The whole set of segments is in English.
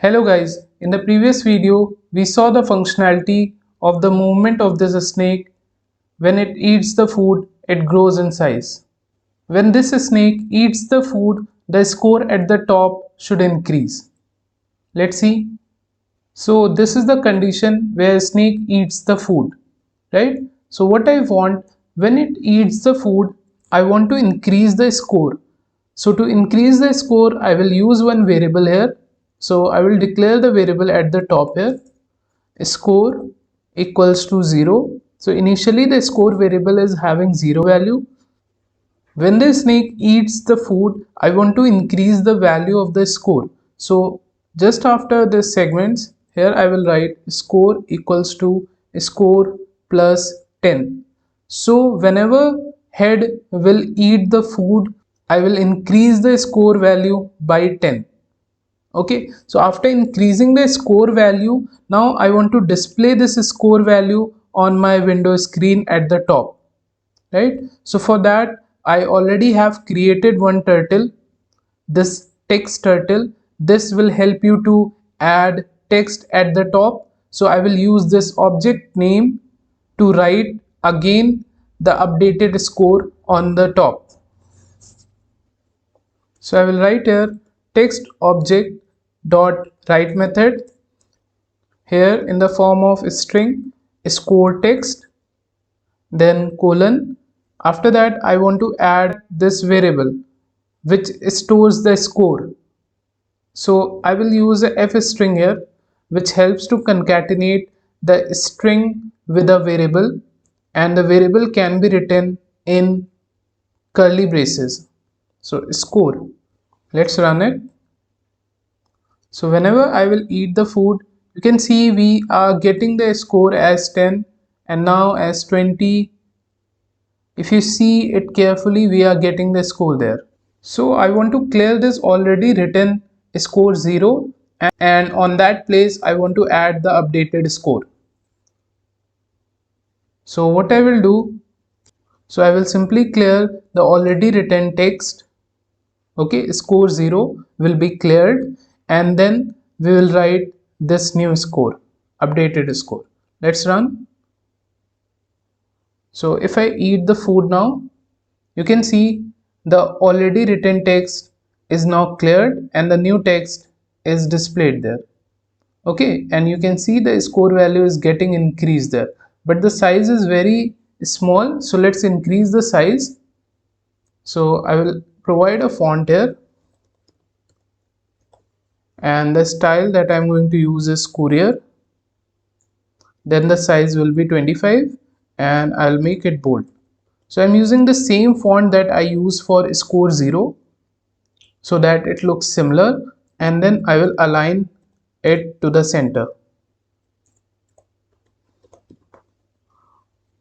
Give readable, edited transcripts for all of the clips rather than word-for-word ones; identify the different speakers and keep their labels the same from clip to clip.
Speaker 1: Hello guys, in the previous video we saw the functionality of the movement of this snake. When it eats the food, it grows in size. When this snake eats the food, the score at the top should increase. Let's see. So this is the condition where snake eats the food, right? So what I want, when it eats the food, I want to increase the score. So to increase the score, I will use one variable here. So I will declare the variable at the top here, score equals to 0. So initially the score variable is having 0 value. When the snake eats the food, I want to increase the value of the score. So just after this segments, here I will write score equals to score plus 10. So whenever head will eat the food, I will increase the score value by 10. Okay, so after increasing the score value, now I want to display this score value on my window screen at the top, right? So for that I already have created one turtle, this text turtle. This will help you to add text at the top. So I will use this object name to write again the updated score on the top. So I will write here text object dot write method here in the form of string score text, then colon. After that I want to add this variable which stores the score. So I will use a f string here which helps to concatenate the string with a variable, and the variable can be written in curly braces. So score, let's run it. So whenever I will eat the food, you can see we are getting the score as 10 and now as 20. If you see it carefully, we are getting the score there. So I want to clear this already written score 0, and on that place I want to add the updated score. So what I will do, so I will simply clear the already written text. Okay, score 0 will be cleared, and then we will write this new score, updated score. Let's run. So if I eat the food now, you can see the already written text is now cleared and the new text is displayed there. Okay, and you can see the score value is getting increased there, but the size is very small. So let's increase the size. So I will provide a font here, and the style that I'm going to use is Courier. Then the size will be 25 and I'll make it bold. So I'm using the same font that I use for score 0 so that it looks similar, and then I will align it to the center.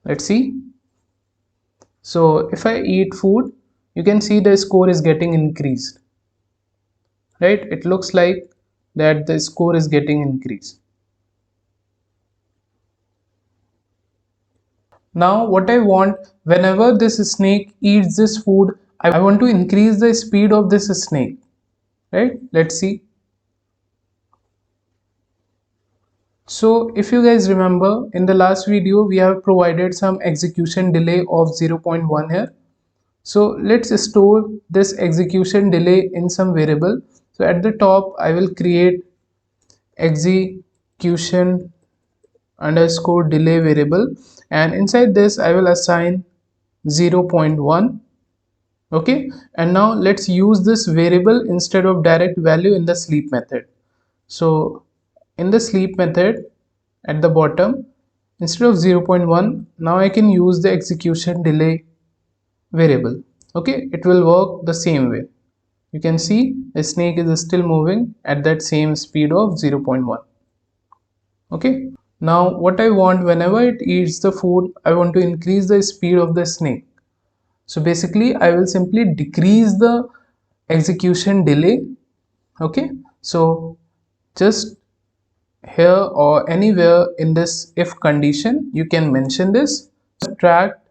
Speaker 1: Let's see. So if I eat food, you can see the score is getting increased, right? It looks like that the score is getting increased. Now what I want, whenever this snake eats this food, I want to increase the speed of this snake, right? Let's see. So if you guys remember, in the last video we have provided some execution delay of 0.1 here. So let's store this execution delay in some variable. So at the top I will create execution underscore delay variable, and inside this I will assign 0.1. okay, and now let's use this variable instead of direct value in the sleep method. So in the sleep method at the bottom, instead of 0.1, now I can use the execution delay variable. Okay, it will work the same way. You can see the snake is still moving at that same speed of 0.1. okay, now what I want, whenever it eats the food, I want to increase the speed of the snake. So basically I will simply decrease the execution delay. Okay, so just here or anywhere in this if condition you can mention this, subtract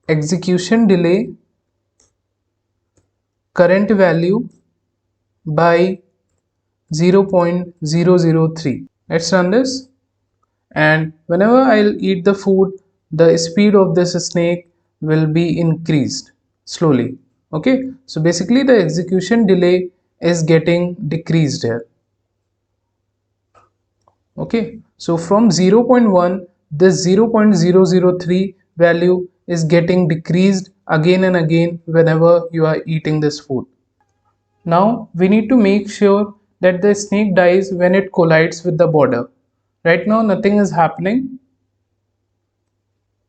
Speaker 1: execution delay current value by 0.003. Let's run this, and whenever I'll eat the food, the speed of this snake will be increased slowly. Okay, so basically the execution delay is getting decreased here. Okay, so from 0.1, this 0.003 value is getting decreased again and again whenever you are eating this food. Now we need to make sure that the snake dies when it collides with the border. Right now nothing is happening,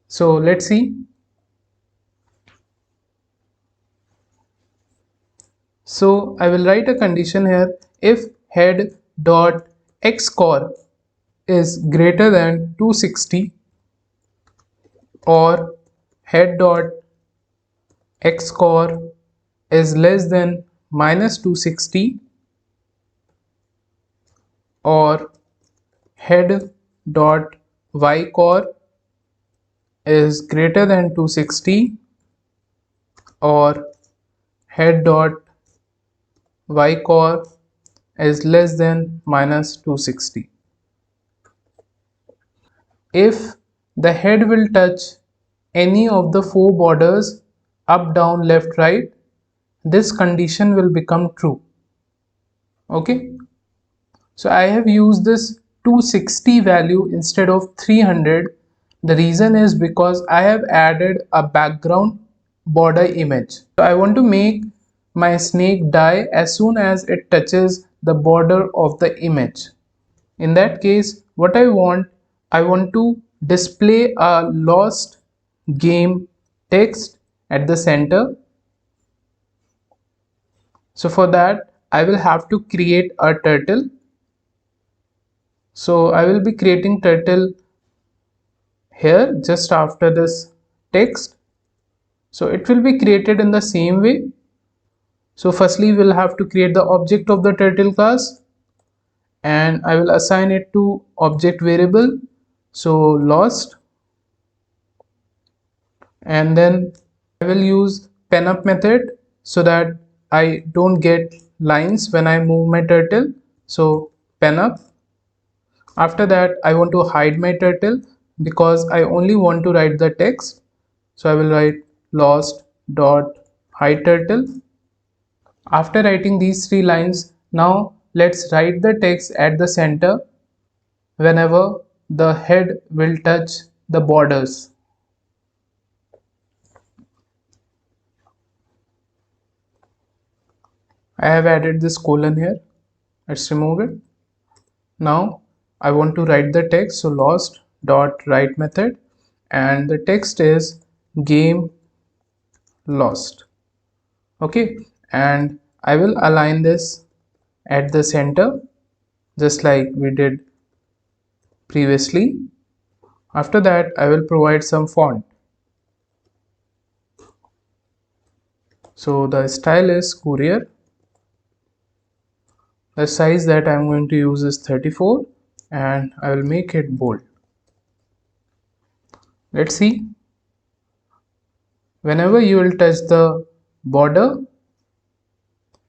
Speaker 1: so let's see. So I will write a condition here: if head dot x core is greater than 260 or head dot x core is less than minus 260 or head dot y core is greater than 260 or head dot y core is less than minus 260. If the head will touch any of the four borders up, down, left, right, this condition will become true. Okay, so I have used this 260 value instead of 300. The reason is because I have added a background border image. So I want to make my snake die as soon as it touches the border of the image. In that case, what I want to display a lost game text at the center. So for that, I will have to create a turtle. So I will be creating turtle here just after this text. So it will be created in the same way. So firstly, we'll have to create the object of the turtle class, and I will assign it to object variable, so lost, and then I will use penup method so that I don't get lines when I move my turtle. So penup. After that, I want to hide my turtle because I only want to write the text. So I will write lost dot hide turtle. After writing these three lines, now let's write the text at the center whenever the head will touch the borders. I have added this colon here. Let's remove it. Now I want to write the text, so lost dot write method, and the text is game lost. Okay, and I will align this at the center just like we did previously. After that, I will provide some font. So the style is Courier. The size that I'm going to use is 34, and I will make it bold. Let's see. Whenever you will touch the border,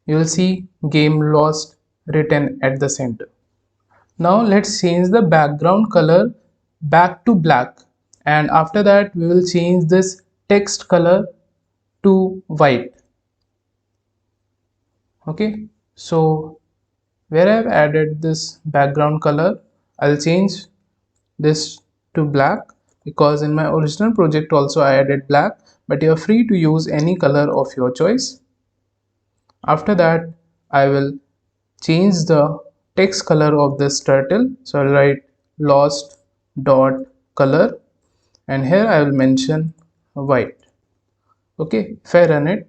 Speaker 1: you will see game lost written at the center. Now let's change the background color back to black, and after that we will change this text color to white. Okay, so where I've added this background color, I'll change this to black because in my original project also I added black, but you're free to use any color of your choice. After that, I will change the text color of this turtle. So I'll write lost dot color, and here I will mention white. Okay, if I run it,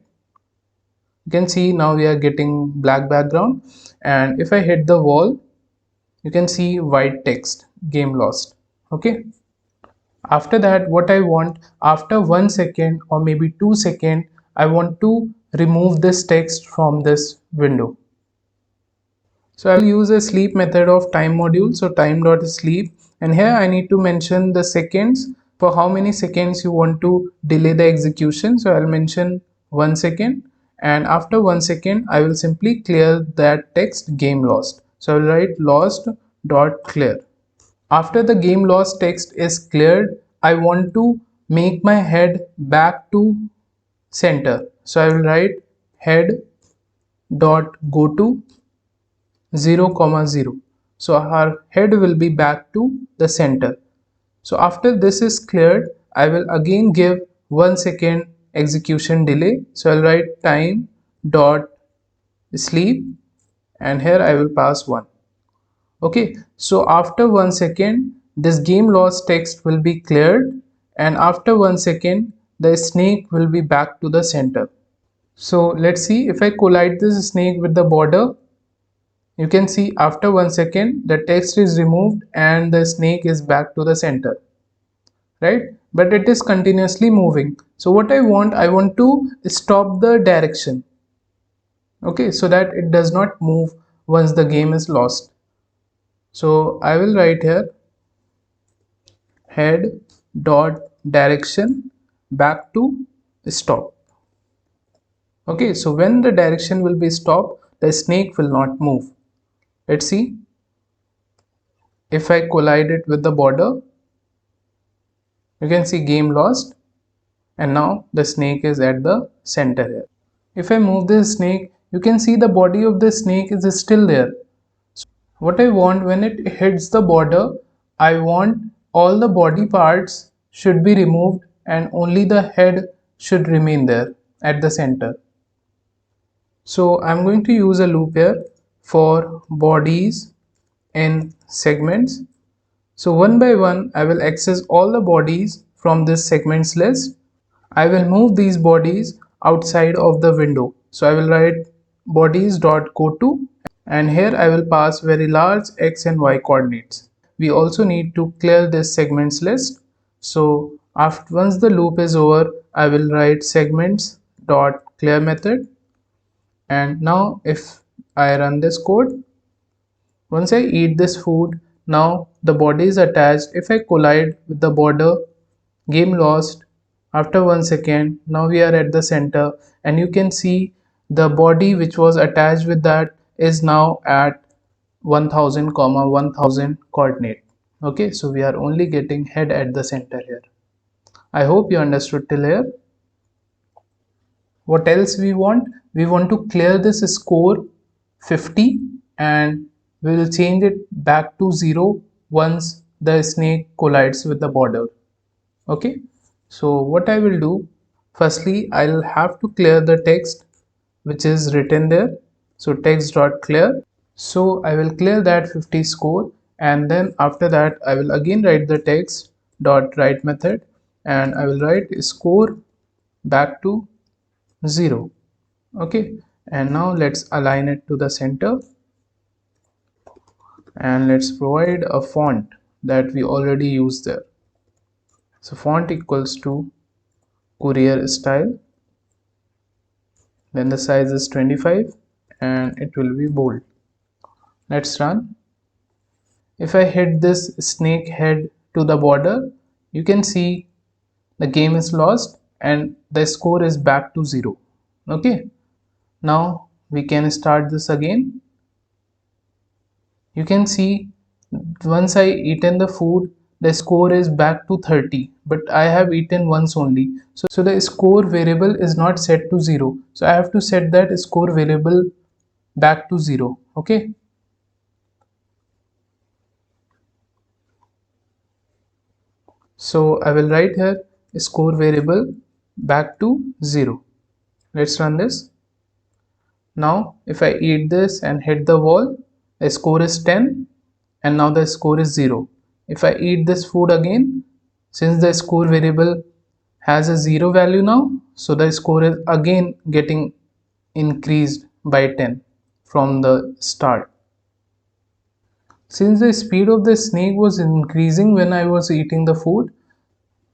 Speaker 1: you can see now we are getting black background, and if I hit the wall, you can see white text game lost. Okay, after that, what I want, after 1 second or maybe 2 seconds, I want to remove this text from this window. So I will use a sleep method of time module. So time.sleep, and here I need to mention the seconds, for how many seconds you want to delay the execution. So I'll mention 1 second, and after 1 second I will simply clear that text game lost. So I will write lost dot clear. After the game lost text is cleared, I want to make my head back to center. So I will write head dot go to 0, 0. So our head will be back to the center. So after this is cleared, I will again give 1 second execution delay. So I'll write time dot sleep and here I will pass 1. Okay, so after 1 second, this game loss text will be cleared, and after 1 second, the snake will be back to the center. So let's see if I collide this snake with the border. You can see after 1 second, the text is removed and the snake is back to the center, right? But it is continuously moving. So what I want to stop the direction. Okay, so that it does not move once the game is lost. So I will write here head dot direction back to stop. Okay, so when the direction will be stopped, the snake will not move. Let's see if I collide it with the border. You can see game lost, and now the snake is at the center here. If I move this snake, you can see the body of the snake is still there. What I want, when it hits the border, I want all the body parts should be removed and only the head should remain there at the center. So I'm going to use a loop here for bodies in segments. So one by one I will access all the bodies from this segments list. I will move these bodies outside of the window. So I will write bodies.goto, and here I will pass very large x and y coordinates. We also need to clear this segments list. So once the loop is over, I will write segments dot clear method, and now if I run this code, once I eat this food, now the body is attached. If I collide with the border, game lost. After 1 second, now we are at the center, and you can see the body which was attached with that is now at 1000 comma 1000 coordinate. Okay, so we are only getting head at the center here. I hope you understood till here. What else we want? We want to clear this score 50 and we will change it back to 0 once the snake collides with the border. Okay, so what I will do, firstly I'll have to clear the text which is written there. So text dot clear. So I will clear that 50 score, and then after that I will again write the text dot write method, and I will write score back to 0. Okay, and now let's align it to the center, and let's provide a font that we already used there. So font equals to Courier style, then the size is 25 and it will be bold. Let's run. If I hit this snake head to the border, you can see the game is lost and the score is back to 0. Okay, now we can start this again. You can see once I eaten the food, the score is back to 30, but I have eaten once only. So the score variable is not set to 0. So I have to set that score variable back to 0. Okay. So I will write here score variable back to 0. Let's run this. Now if I eat this and hit the wall, the score is 10 and now the score is 0. If I eat this food again, since the score variable has a 0 value now, so the score is again getting increased by 10 from the start. Since the speed of the snake was increasing when I was eating the food,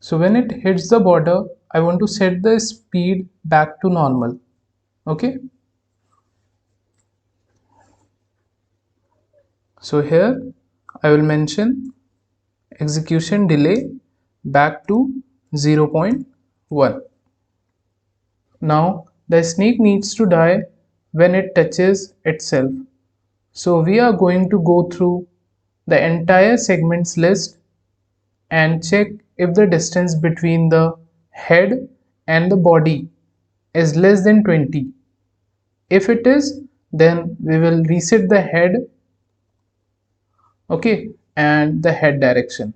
Speaker 1: so when it hits the border, I want to set the speed back to normal. Okay. So here I will mention execution delay back to 0.1. Now the snake needs to die when it touches itself. So we are going to go through the entire segments list and check if the distance between the head and the body is less than 20. If it is, then we will reset the head, okay, and the head direction.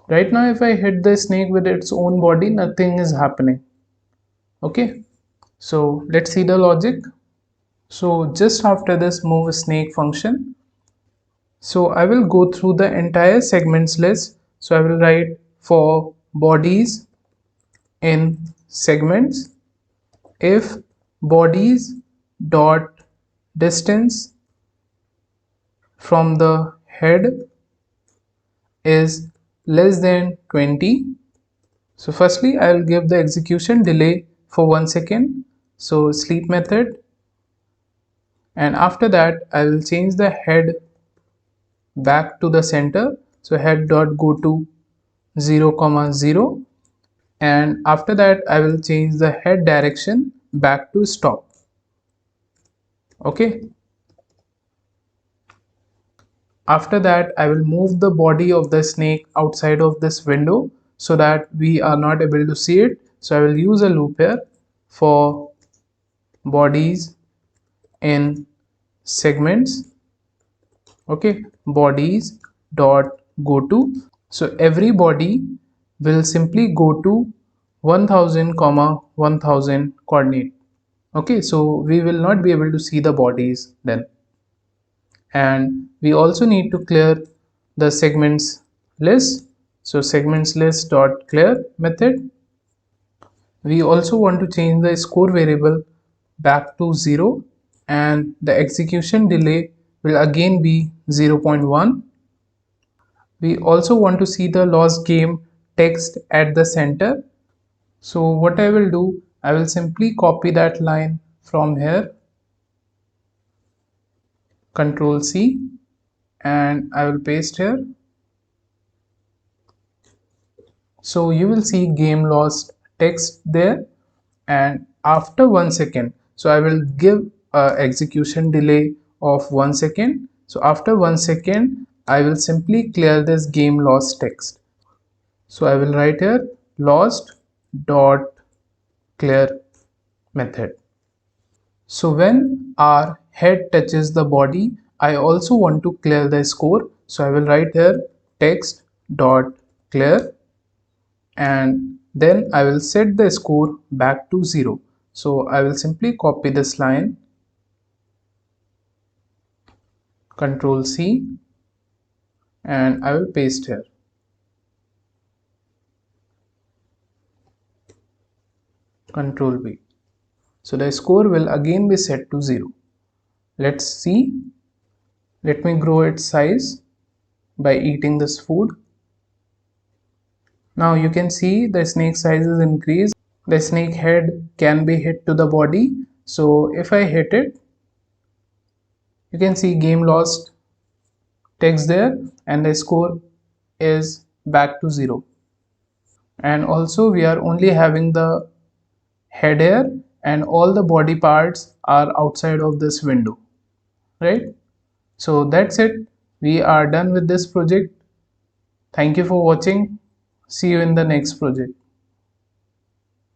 Speaker 1: Right now, if I hit the snake with its own body, nothing is happening. Okay, so let's see the logic. So just after this move snake function, so I will go through the entire segments list. So I will write for bodies in segments if bodies dot distance from the head is less than 20. So firstly I will give the execution delay for 1 second, so sleep method, and after that I will change the head back to the center, so head dot go to 0, 0, and after that I will change the head direction back to stop. Okay, after that I will move the body of the snake outside of this window so that we are not able to see it. So I will use a loop here for bodies in segments. Okay, bodies dot go to, so every body will simply go to 1000 comma 1000 coordinate. Okay, so we will not be able to see the bodies then, and we also need to clear the segments list. So segments list dot clear method. We also want to change the score variable back to 0, and the execution delay will again be 0.1. We also want to see the lost game text at the center. So what I will do, I will simply copy that line from here, Control C, and I will paste here. So you will see game lost text there, and after 1 second, so I will give a execution delay of 1 second. So after 1 second I will simply clear this game lost text. So I will write here lost dot clear method. So when our head touches the body, I also want to clear the score. So I will write here text dot clear, and then I will set the score back to 0. So I will simply copy this line, Control C, and I will paste here, Control V. So the score will again be set to 0. Let's see. Let me grow its size by eating this food. Now you can see the snake size is increased. The snake head can be hit to the body. So if I hit it, you can see game lost text there, and the score is back to 0. And also we are only having the head here, and all the body parts are outside of this window, right? So that's it. We are done with this project. Thank you for watching. See you in the next project.